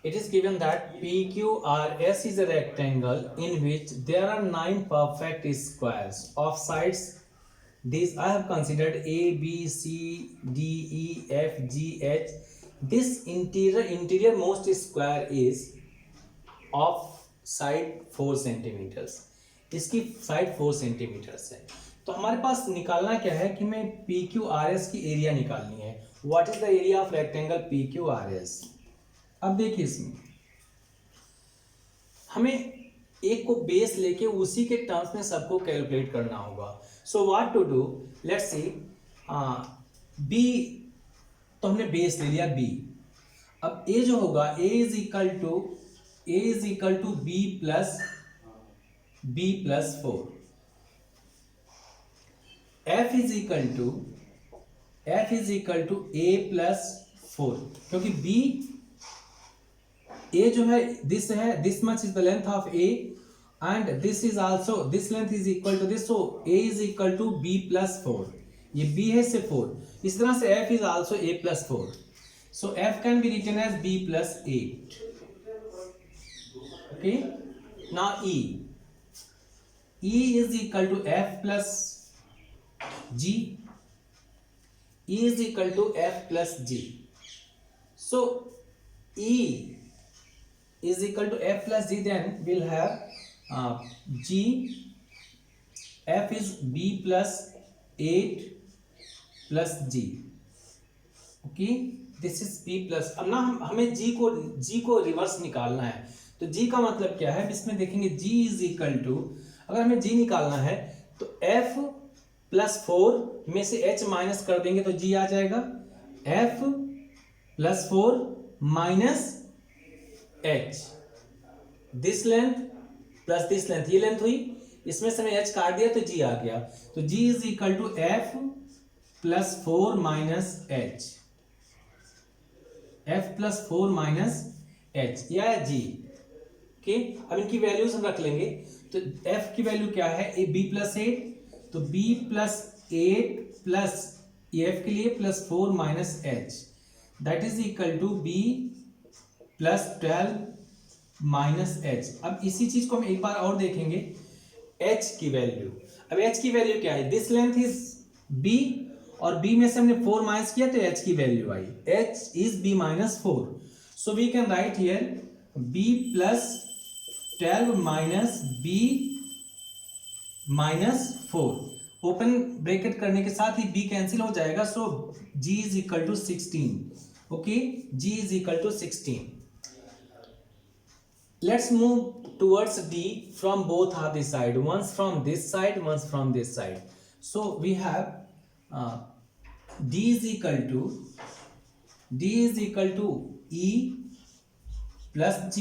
It is given that PQRS is a rectangle in which there are 9 perfect squares of sides. These I have considered A, B, C, D, E, F, G, H. This interior most square is of side 4 centimetres, इसकी side 4 centimetres है। तो हमारे पास निकालना क्या है कि मैं पी क्यू आर एस की एरिया निकालनी है। What is the area of rectangle P Q R S. अब देखिए इसमें हमें एक को बेस लेके उसी के टर्म्स में सबको कैलकुलेट करना होगा। So what to do, let's see B, तो हमने बेस ले लिया बी। अब ए जो होगा A is equal to B plus 4। F is equal to A plus 4, क्योंकि बी ए जो है this much is the length of A and this is also this length is equal to this, so A is equal to B plus 4। ये B है से 4, इस तरह से F is also A plus 4, so F can be written as B plus 8। Okay, now E is equal to F plus G. E is equal to F plus G. So E is equal to F plus G. Then we'll have G. F is B plus 8 plus G. Okay, this is B plus. अब ना हमें G को reverse निकालना है। तो G का मतलब क्या है, इसमें देखेंगे G इज इक्वल टू, अगर हमें G निकालना है तो F प्लस 4 में से H माइनस कर देंगे तो G आ जाएगा। F plus 4 minus H, this length plus this length, ये लेंथ हुई, इसमें से हमें H काट दिया तो G आ गया। तो G is equal to F plus 4 minus H, F plus 4 minus H, या G। ओके, अब इनकी वैल्यूज हम रख लेंगे। तो F की वैल्यू क्या है, ए बी प्लस 8, तो B प्लस 8 प्लस F के लिए plus 4 minus H, that is equal to B plus 12 minus H। अब इसी चीज को हम एक बार और देखेंगे, H की वैल्यू। अब H की वैल्यू क्या है, दिस लेंथ इज B और B में से हमने 4 माइनस किया तो H की वैल्यू आई, H is B minus 4। So we can write here B plus 12 minus B minus 4, open bracket करने के साथ ही B कैंसिल हो जाएगा, so G is equal to 16। Okay, G is equal to 16। Let's move towards D from both of this side, once from this side once from this side. So we have D is equal to E plus G,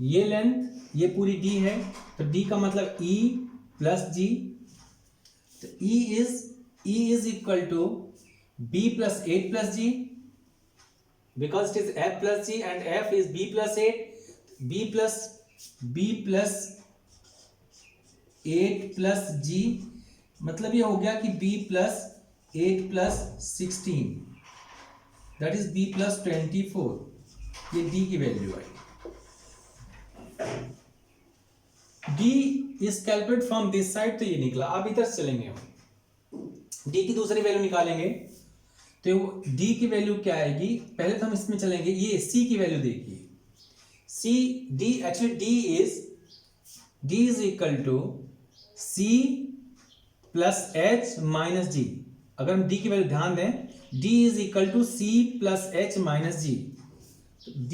ये length ये पूरी D है, तो D का मतलब E plus G। तो E is equal to B plus 8 plus G, because it is F plus G and F is B plus 8, B plus 8 plus G, मतलब ये हो गया कि B plus 8 plus 16, that is B plus 24। ये D की value आई। D is calculate from this side, तो ये निकला। अब इधर चलेंगे हम D की दूसरी वैल्यू निकालेंगे, तो D की वैल्यू क्या आएगी, पहले तो हम इसमें चलेंगे, ये C की वैल्यू देखिए, D is equal to C plus H minus G। अगर हम D की वैल्यू ध्यान दें, D is equal to C plus H minus G, D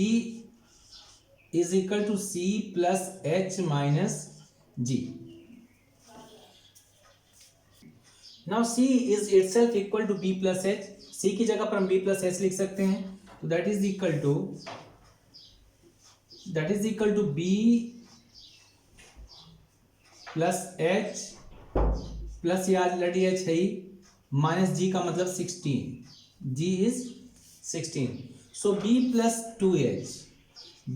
is equal to C plus H minus G. Now C is itself equal to B plus H. C की जगह पर हम B plus H लिख सकते हैं, तो that is equal to B plus H plus ये already H है ही, माइनस G का मतलब 16, G is 16. So B plus 2H,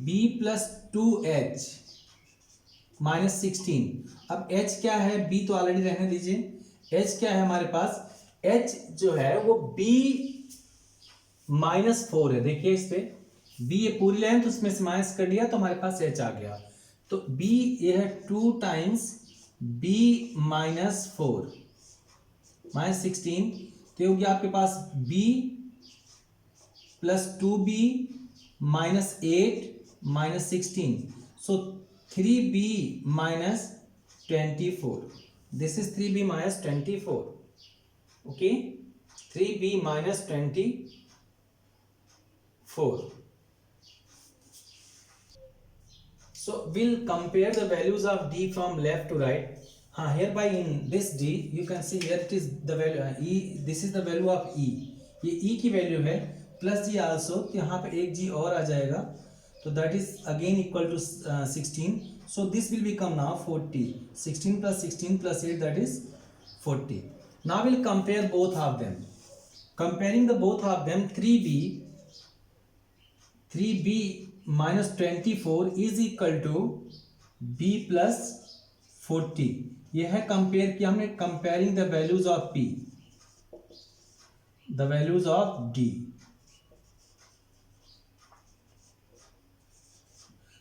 B plus 2H minus 16। अब H क्या है, B तो ऑलरेडी रहने दीजिए, H क्या है हमारे पास, H जो है वो B -4 है, देखिए इस पे b ये पूरी लाइन तो उसमें से माइनस कर लिया तो हमारे पास h आ गया, तो b ये है 2 टाइम्स b -4 -16, तो ये हो गया आपके पास b plus 2b -8 -16, so 3b -24, this is 3b -24, okay, 3b -24. So we'll compare the values of d from left to right. Hereby in this d you can see here it is the value e, this is the value of e, ये e की value है plus G also, तो यहाँ पे एक G और आ जाएगा, तो that is again equal to 16, so this will become now 40, 16 plus 16 plus 8 that is 40. Now we'll compare both of them. Comparing the both of them, 3b minus 24 is equal to b plus 40. यह है compare किया हमने, comparing the values of p, the values of d.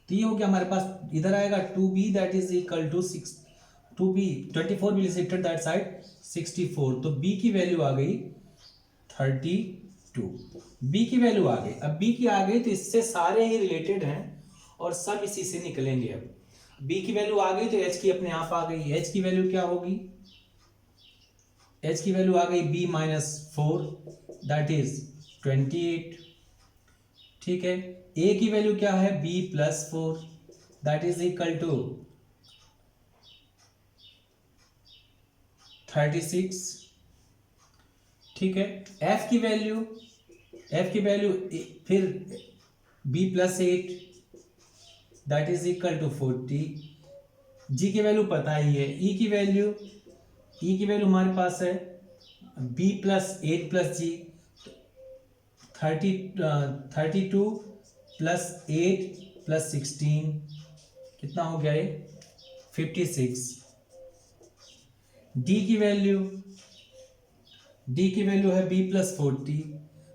तो ये हो गया हमारे पास, इधर आएगा 2b that is equal to 6, 2b 24 will shifted that side 64, तो b की वैल्यू आ गई 32, b की वैल्यू आ गई. अब b की आ गई तो इससे सारे ही रिलेटेड हैं और सब इसी से निकलेंगे. अब b की वैल्यू आ गई तो h की अपने आप आ गई, h की वैल्यू क्या होगी, h की वैल्यू आ गई b -4 दैट इज 28, ठीक है. a की वैल्यू क्या है, b +4 that is equal to 36, ठीक है. f की वैल्यू फिर b +8 that is equal to 40, g की वैल्यू पता ही है, e की वैल्यू हमारे पास है b +8 + g, 32 + 8 + 16 कितना हो गया ये 56. d की वैल्यू है b +40,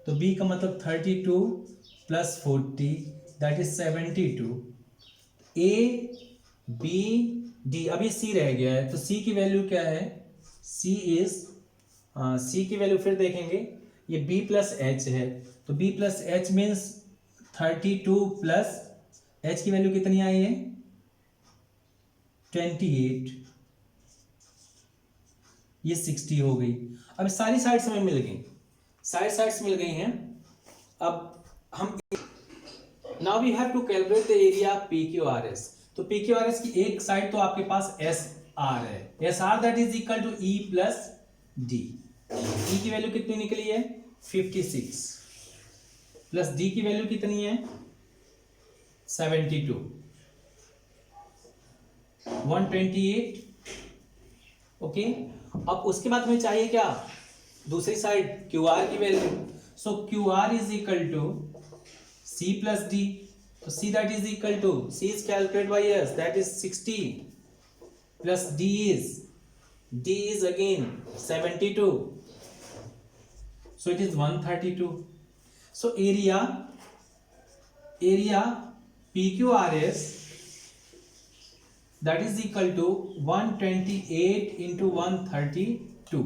तो b का मतलब 32 + 40 that is 72. a b d, अभी c रह गया है, तो c की वैल्यू क्या है, c की वैल्यू फिर देखेंगे, ये b + h है, तो b + h means 32 plus h की वैल्यू कितनी आई है 28, ये 60 हो गई. अब सारी साइड्स में मिल गई, सारी साइड्स मिल गई हैं. अब हम now we have to calculate the area PQRS. तो PQRS की एक साइड तो आपके पास SR है, SR that is equal to E + D. E की वैल्यू कितनी निकली है 56 प्लस D की वैल्यू कितनी है 72, 128, ओके. अब उसके बाद हमें चाहिए क्या, दूसरी साइड QR की value. So QR is equal to C + D, तो C that is equal to, C is calculated by S that is 60 plus D is again 72, so it is 132. So area PQRS that is equal to 128 into 132,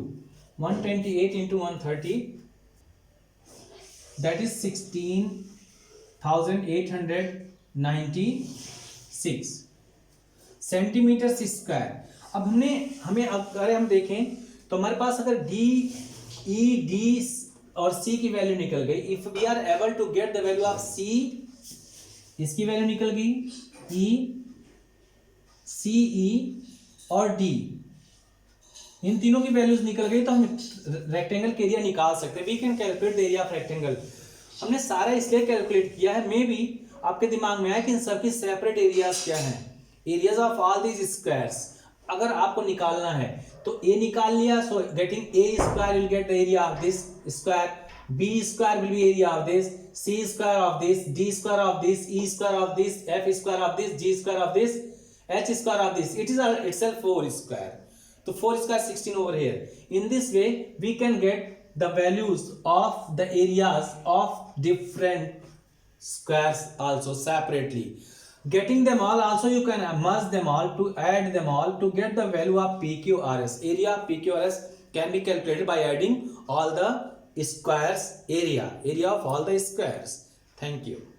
128 into 130 that is 16,896 centimetre square. अब हमें अगर हम देखें तो हमारे पास अगर D E D और सी की वैल्यू निकल गई, if we are able to get the value of C, इसकी वैल्यू निकल गई ई सी ई और डी, इन तीनों की वैल्यूज निकल गई, तो हम रेक्टेंगल के एरिया निकाल सकते हैं. We can calculate the area of rectangle. हमने सारा इसलिए कैलकुलेट किया है, मे बी आपके दिमाग में आया कि इन सबकी सेपरेट एरियाज क्या हैं, areas of all these squares. अगर आपको निकालना है तो ए निकाल लिया, so getting A square will get the area of this square, B square will be area of this, C square of this, D square of this, E square of this, F square of this, G square of this, H square of this. It is itself 4 square, तो 4 square 16 over here. In this way we can get the values of the areas of different squares also separately. Getting them all also, you can merge them all to add them all to get the value of PQRS. Area PQRS can be calculated by adding all the squares area of all the squares. Thank you.